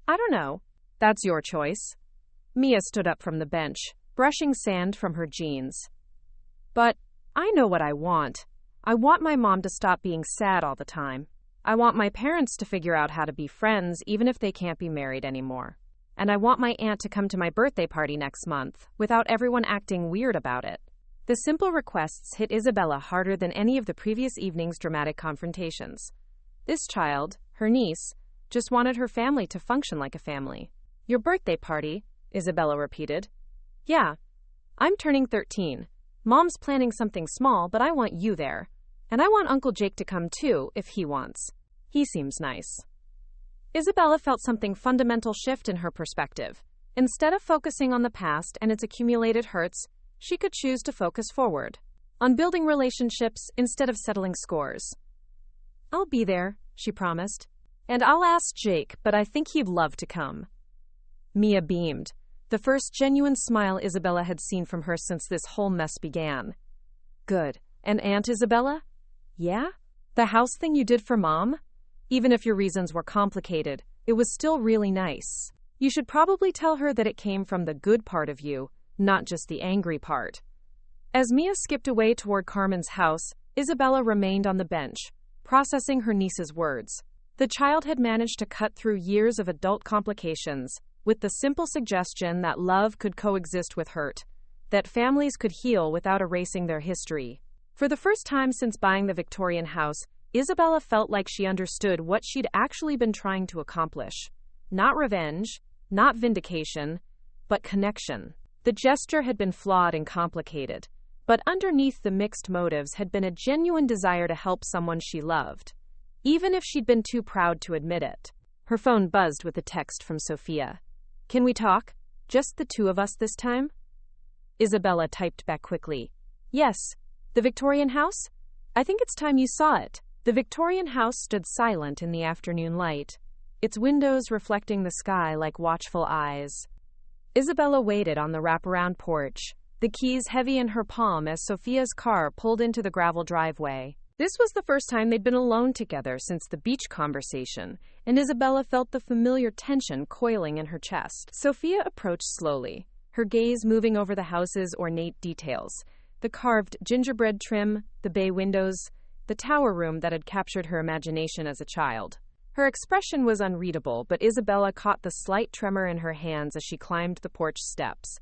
I don't know. That's your choice. Mia stood up from the bench, brushing sand from her jeans. But I know what I want. I want my mom to stop being sad all the time. I want my parents to figure out how to be friends even if they can't be married anymore. And I want my aunt to come to my birthday party next month without everyone acting weird about it. The simple requests hit Isabella harder than any of the previous evening's dramatic confrontations. This child, her niece, just wanted her family to function like a family. Your birthday party, Isabella repeated. Yeah, I'm turning 13. Mom's planning something small, but I want you there. And I want Uncle Jake to come too, if he wants. He seems nice. Isabella felt something fundamental shift in her perspective. Instead of focusing on the past and its accumulated hurts, she could choose to focus forward, on building relationships instead of settling scores. I'll be there, she promised. And I'll ask Jake, but I think he'd love to come. Mia beamed, the first genuine smile Isabella had seen from her since this whole mess began. Good. And Aunt Isabella? Yeah? The house thing you did for Mom? Even if your reasons were complicated, it was still really nice. You should probably tell her that it came from the good part of you, not just the angry part. As Mia skipped away toward Carmen's house, Isabella remained on the bench, processing her niece's words. The child had managed to cut through years of adult complications with the simple suggestion that love could coexist with hurt, that families could heal without erasing their history. For the first time since buying the Victorian house, Isabella felt like she understood what she'd actually been trying to accomplish. Not revenge, not vindication, but connection. The gesture had been flawed and complicated, but underneath the mixed motives had been a genuine desire to help someone she loved, even if she'd been too proud to admit it. Her phone buzzed with a text from Sophia. "Can we talk? Just the two of us this time?" Isabella typed back quickly. "Yes. The Victorian house? I think it's time you saw it." The Victorian house stood silent in the afternoon light, its windows reflecting the sky like watchful eyes. Isabella waited on the wraparound porch, the keys heavy in her palm as Sophia's car pulled into the gravel driveway. This was the first time they'd been alone together since the beach conversation, and Isabella felt the familiar tension coiling in her chest. Sophia approached slowly, her gaze moving over the house's ornate details, the carved gingerbread trim, the bay windows, the tower room that had captured her imagination as a child. Her expression was unreadable, but Isabella caught the slight tremor in her hands as she climbed the porch steps.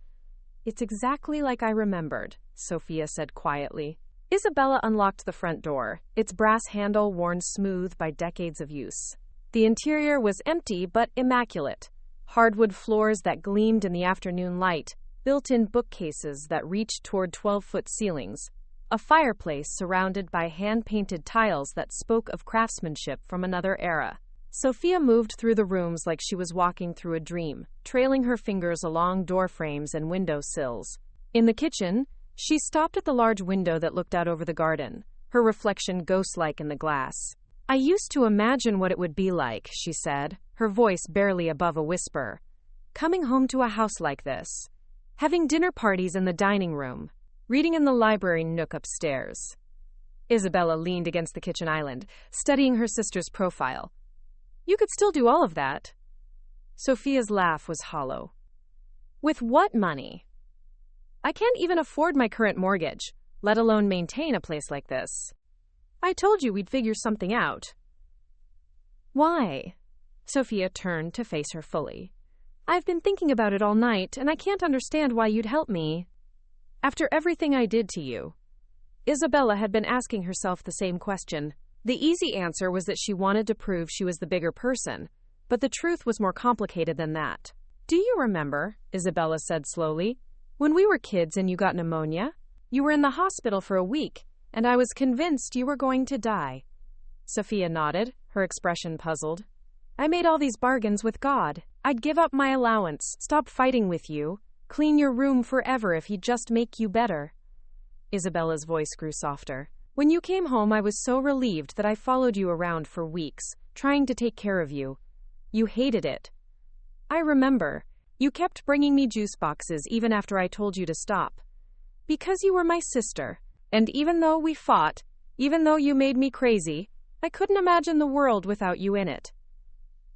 "It's exactly like I remembered," Sophia said quietly. Isabella unlocked the front door, its brass handle worn smooth by decades of use. The interior was empty but immaculate. Hardwood floors that gleamed in the afternoon light, built-in bookcases that reached toward 12-foot ceilings, a fireplace surrounded by hand-painted tiles that spoke of craftsmanship from another era. Sophia moved through the rooms like she was walking through a dream, trailing her fingers along door frames and window sills. In the kitchen, she stopped at the large window that looked out over the garden, her reflection ghost-like in the glass. "I used to imagine what it would be like," she said, her voice barely above a whisper. "Coming home to a house like this. Having dinner parties in the dining room. Reading in the library nook upstairs." Isabella leaned against the kitchen island, studying her sister's profile. "You could still do all of that." Sophia's laugh was hollow. "With what money? I can't even afford my current mortgage, let alone maintain a place like this. I told you we'd figure something out." "Why?" Sophia turned to face her fully. "I've been thinking about it all night, and I can't understand why you'd help me. After everything I did to you." Isabella had been asking herself the same question. The easy answer was that she wanted to prove she was the bigger person, but the truth was more complicated than that. "Do you remember," Isabella said slowly, "when we were kids and you got pneumonia? You were in the hospital for a week, and I was convinced you were going to die." Sophia nodded, her expression puzzled. "I made all these bargains with God. I'd give up my allowance, stop fighting with you, clean your room forever if he'd just make you better." Isabella's voice grew softer. "When you came home, I was so relieved that I followed you around for weeks, trying to take care of you. You hated it. I remember. You kept bringing me juice boxes even after I told you to stop. Because you were my sister. And even though we fought, even though you made me crazy, I couldn't imagine the world without you in it."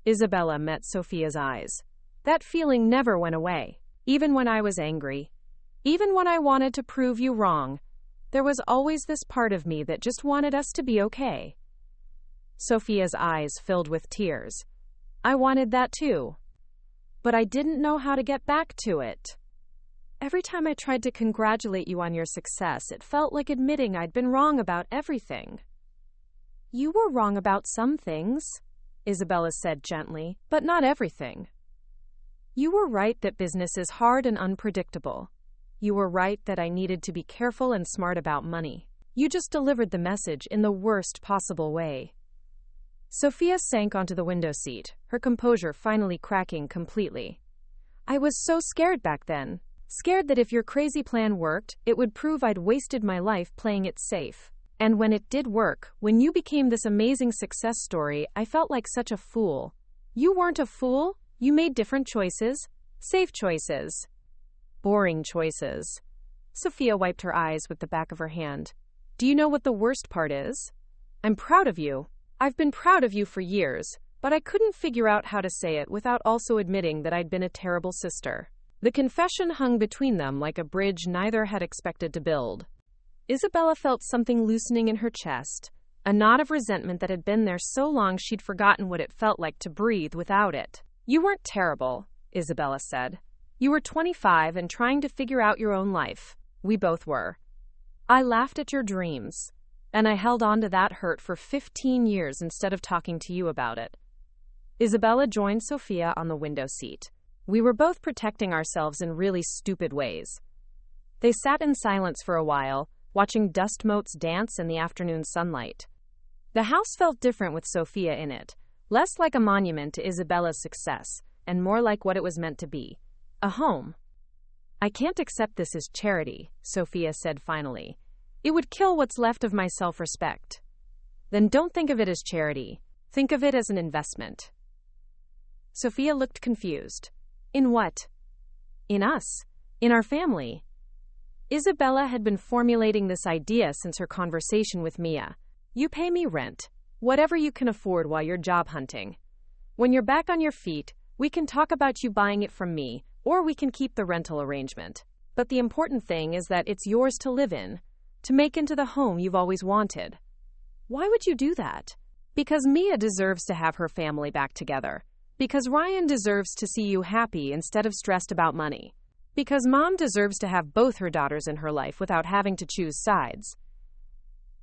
Isabella met Sophia's eyes. "That feeling never went away. Even when I was angry. Even when I wanted to prove you wrong. There was always this part of me that just wanted us to be okay." Sophia's eyes filled with tears. "I wanted that too. But I didn't know how to get back to it. Every time I tried to congratulate you on your success, it felt like admitting I'd been wrong about everything." "You were wrong about some things," Isabella said gently, "but not everything. You were right that business is hard and unpredictable. You were right that I needed to be careful and smart about money. You just delivered the message in the worst possible way." Sophia sank onto the window seat, her composure finally cracking completely. "I was so scared back then. Scared that if your crazy plan worked, it would prove I'd wasted my life playing it safe. And when it did work, when you became this amazing success story, I felt like such a fool. You weren't a fool. You made different choices. Safe choices. Boring choices." Sophia wiped her eyes with the back of her hand. "Do you know what the worst part is? I'm proud of you. I've been proud of you for years, but I couldn't figure out how to say it without also admitting that I'd been a terrible sister. The confession hung between them like a bridge neither had expected to build. Isabella felt something loosening in her chest, a knot of resentment that had been there so long she'd forgotten what it felt like to breathe without it. "You weren't terrible," Isabella said. "You were 25 and trying to figure out your own life. We both were. I laughed at your dreams, and I held on to that hurt for 15 years instead of talking to you about it." Isabella joined Sophia on the window seat. "We were both protecting ourselves in really stupid ways." They sat in silence for a while, watching dust motes dance in the afternoon sunlight. The house felt different with Sophia in it, less like a monument to Isabella's success, and more like what it was meant to be, a home. "I can't accept this as charity," Sophia said finally. "It would kill what's left of my self-respect." "Then don't think of it as charity. Think of it as an investment." Sophia looked confused. "In what?" "In us. In our family." Isabella had been formulating this idea since her conversation with Mia. "You pay me rent, whatever you can afford while you're job hunting. When you're back on your feet, we can talk about you buying it from me, or we can keep the rental arrangement. But the important thing is that it's yours to live in, to make into the home you've always wanted." "Why would you do that?" "Because Mia deserves to have her family back together. Because Ryan deserves to see you happy instead of stressed about money. Because Mom deserves to have both her daughters in her life without having to choose sides."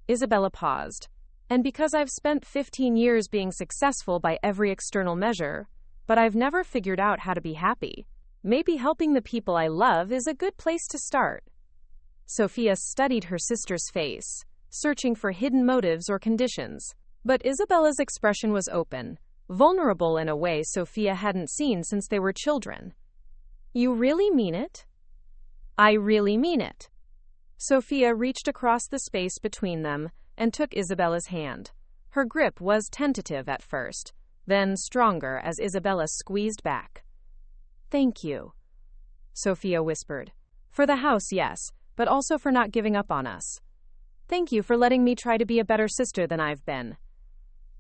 Isabella paused. "And because I've spent 15 years being successful by every external measure, but I've never figured out how to be happy. Maybe helping the people I love is a good place to start." Sophia studied her sister's face, searching for hidden motives or conditions. But Isabella's expression was open, vulnerable in a way Sophia hadn't seen since they were children. "You really mean it?" "I really mean it." Sophia reached across the space between them and took Isabella's hand. Her grip was tentative at first, then stronger as Isabella squeezed back. "Thank you," Sophia whispered. "For the house, yes, but also for not giving up on us. Thank you for letting me try to be a better sister than I've been."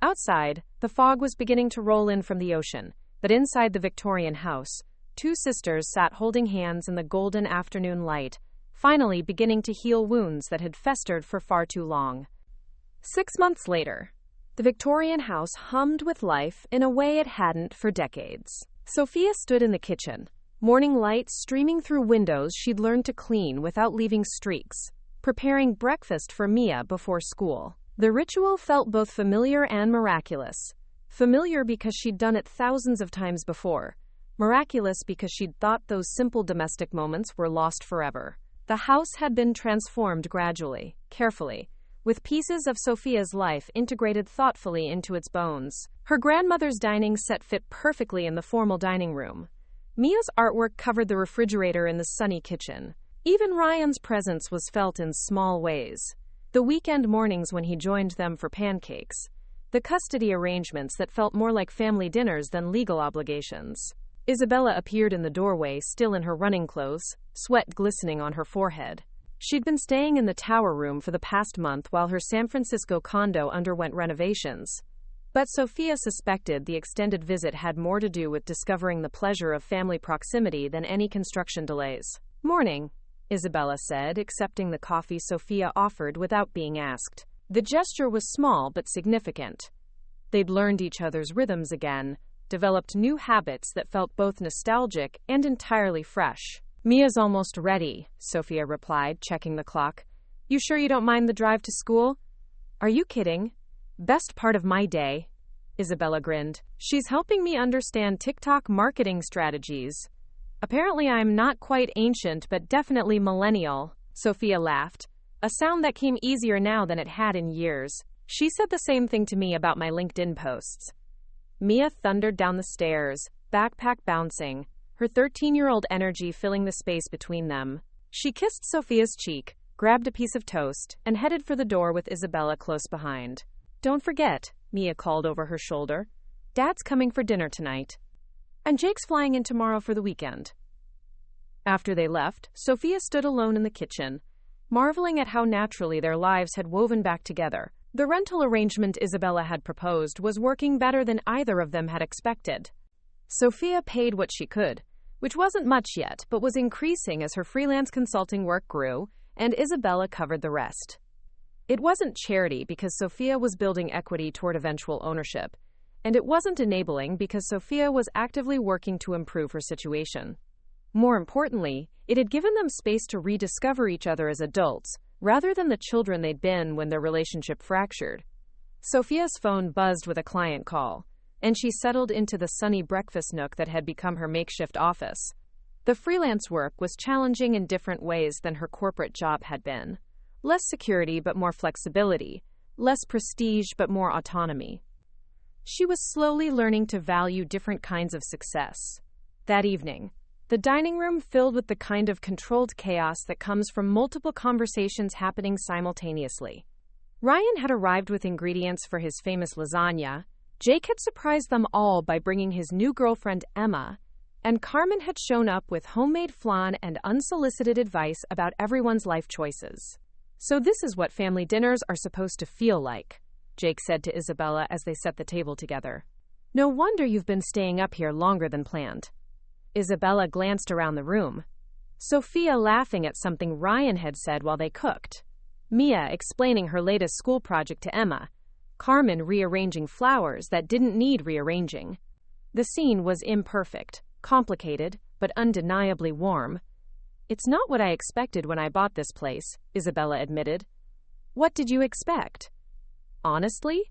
Outside, the fog was beginning to roll in from the ocean, but inside the Victorian house, two sisters sat holding hands in the golden afternoon light, finally beginning to heal wounds that had festered for far too long. 6 months later, the Victorian house hummed with life in a way it hadn't for decades. Sophia stood in the kitchen, morning light streaming through windows she'd learned to clean without leaving streaks, preparing breakfast for Mia before school. The ritual felt both familiar and miraculous. Familiar because she'd done it thousands of times before. Miraculous because she'd thought those simple domestic moments were lost forever. The house had been transformed gradually, carefully, with pieces of Sophia's life integrated thoughtfully into its bones. Her grandmother's dining set fit perfectly in the formal dining room. Mia's artwork covered the refrigerator in the sunny kitchen. Even Ryan's presence was felt in small ways. The weekend mornings when he joined them for pancakes. The custody arrangements that felt more like family dinners than legal obligations. Isabella appeared in the doorway, still in her running clothes, sweat glistening on her forehead. She'd been staying in the tower room for the past month while her San Francisco condo underwent renovations. But Sophia suspected the extended visit had more to do with discovering the pleasure of family proximity than any construction delays. "Morning," Isabella said, accepting the coffee Sophia offered without being asked. The gesture was small but significant. They'd learned each other's rhythms again, developed new habits that felt both nostalgic and entirely fresh. "Mia's almost ready," Sophia replied, checking the clock. "You sure you don't mind the drive to school?" "Are you kidding? Best part of my day," Isabella grinned. "She's helping me understand TikTok marketing strategies. Apparently I'm not quite ancient but definitely millennial," Sophia laughed, a sound that came easier now than it had in years. "She said the same thing to me about my LinkedIn posts." Mia thundered down the stairs, backpack bouncing, her 13-year-old energy filling the space between them. She kissed Sophia's cheek, grabbed a piece of toast, and headed for the door with Isabella close behind. "Don't forget," Mia called over her shoulder. "Dad's coming for dinner tonight. And Jake's flying in tomorrow for the weekend." After they left, Sophia stood alone in the kitchen, marveling at how naturally their lives had woven back together. The rental arrangement Isabella had proposed was working better than either of them had expected. Sophia paid what she could, which wasn't much yet, but was increasing as her freelance consulting work grew, and Isabella covered the rest. It wasn't charity because Sophia was building equity toward eventual ownership, and it wasn't enabling because Sophia was actively working to improve her situation. More importantly, it had given them space to rediscover each other as adults, rather than the children they'd been when their relationship fractured. Sophia's phone buzzed with a client call, and she settled into the sunny breakfast nook that had become her makeshift office. The freelance work was challenging in different ways than her corporate job had been. Less security but more flexibility, less prestige but more autonomy. She was slowly learning to value different kinds of success. That evening, the dining room filled with the kind of controlled chaos that comes from multiple conversations happening simultaneously. Ryan had arrived with ingredients for his famous lasagna, Jake had surprised them all by bringing his new girlfriend Emma, and Carmen had shown up with homemade flan and unsolicited advice about everyone's life choices. "So this is what family dinners are supposed to feel like," Jake said to Isabella as they set the table together. "No wonder you've been staying up here longer than planned." Isabella glanced around the room, Sophia laughing at something Ryan had said while they cooked, Mia explaining her latest school project to Emma, Carmen rearranging flowers that didn't need rearranging. The scene was imperfect, complicated, but undeniably warm. "It's not what I expected when I bought this place," Isabella admitted. "What did you expect?" "Honestly,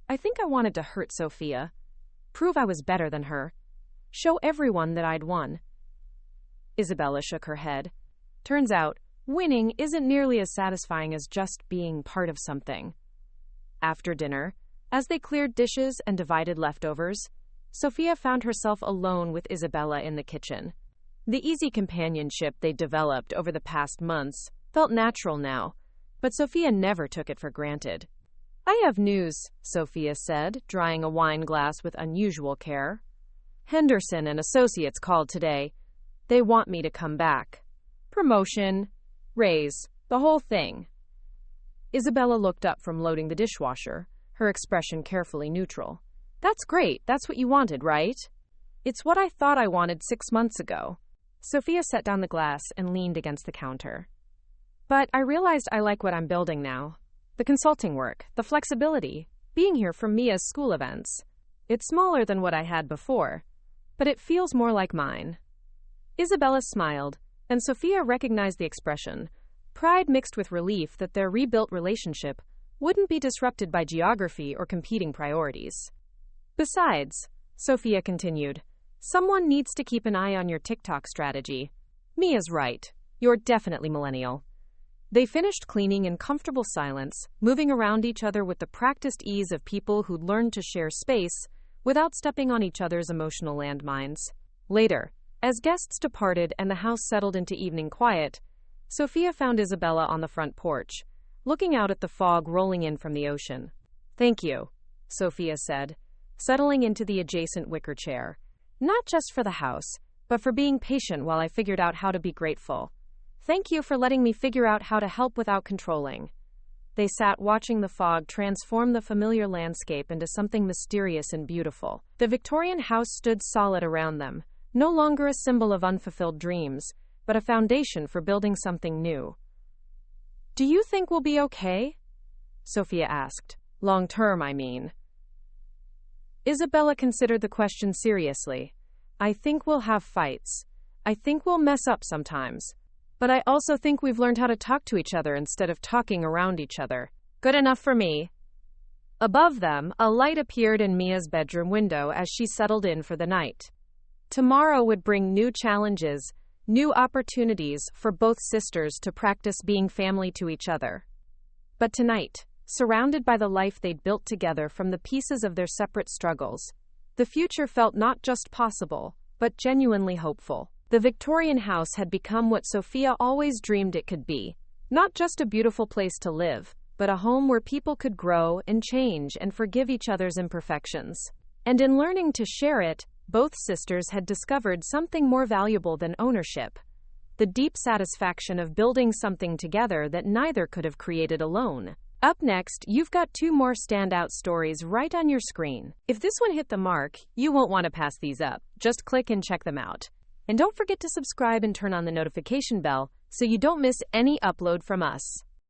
I think I wanted to hurt Sophia, prove I was better than her, show everyone that I'd won." Isabella shook her head. "Turns out, winning isn't nearly as satisfying as just being part of something." After dinner, as they cleared dishes and divided leftovers, Sophia found herself alone with Isabella in the kitchen. The easy companionship they'd developed over the past months felt natural now, but Sophia never took it for granted. "I have news," Sophia said, drying a wine glass with unusual care. "Henderson and Associates called today. They want me to come back. Promotion, raise, the whole thing." Isabella looked up from loading the dishwasher, her expression carefully neutral. "That's great. That's what you wanted, right?" "It's what I thought I wanted 6 months ago." Sophia set down the glass and leaned against the counter. "But I realized I like what I'm building now. The consulting work, the flexibility, being here for Mia's school events. It's smaller than what I had before, but it feels more like mine." Isabella smiled, and Sophia recognized the expression, pride mixed with relief that their rebuilt relationship wouldn't be disrupted by geography or competing priorities. "Besides," Sophia continued, "someone needs to keep an eye on your TikTok strategy. Mia's right. You're definitely millennial." They finished cleaning in comfortable silence, moving around each other with the practiced ease of people who'd learned to share space without stepping on each other's emotional landmines. Later, as guests departed and the house settled into evening quiet, Sophia found Isabella on the front porch, looking out at the fog rolling in from the ocean. "Thank you," Sophia said, settling into the adjacent wicker chair. "Not just for the house, but for being patient while I figured out how to be grateful. Thank you for letting me figure out how to help without controlling." They sat watching the fog transform the familiar landscape into something mysterious and beautiful. The Victorian house stood solid around them, no longer a symbol of unfulfilled dreams, but a foundation for building something new. "Do you think we'll be okay?" Sophia asked. "Long term, I mean." Isabella considered the question seriously. "I think we'll have fights. I think we'll mess up sometimes. But I also think we've learned how to talk to each other instead of talking around each other. Good enough for me." Above them, a light appeared in Mia's bedroom window as she settled in for the night. Tomorrow would bring new challenges, new opportunities for both sisters to practice being family to each other. But tonight, surrounded by the life they'd built together from the pieces of their separate struggles, the future felt not just possible, but genuinely hopeful. The Victorian house had become what Sophia always dreamed it could be, not just a beautiful place to live, but a home where people could grow and change and forgive each other's imperfections. And in learning to share it, both sisters had discovered something more valuable than ownership: the deep satisfaction of building something together that neither could have created alone. Up next, you've got 2 more standout stories right on your screen. If this one hit the mark, you won't want to pass these up. Just click and check them out. And don't forget to subscribe and turn on the notification bell so you don't miss any upload from us.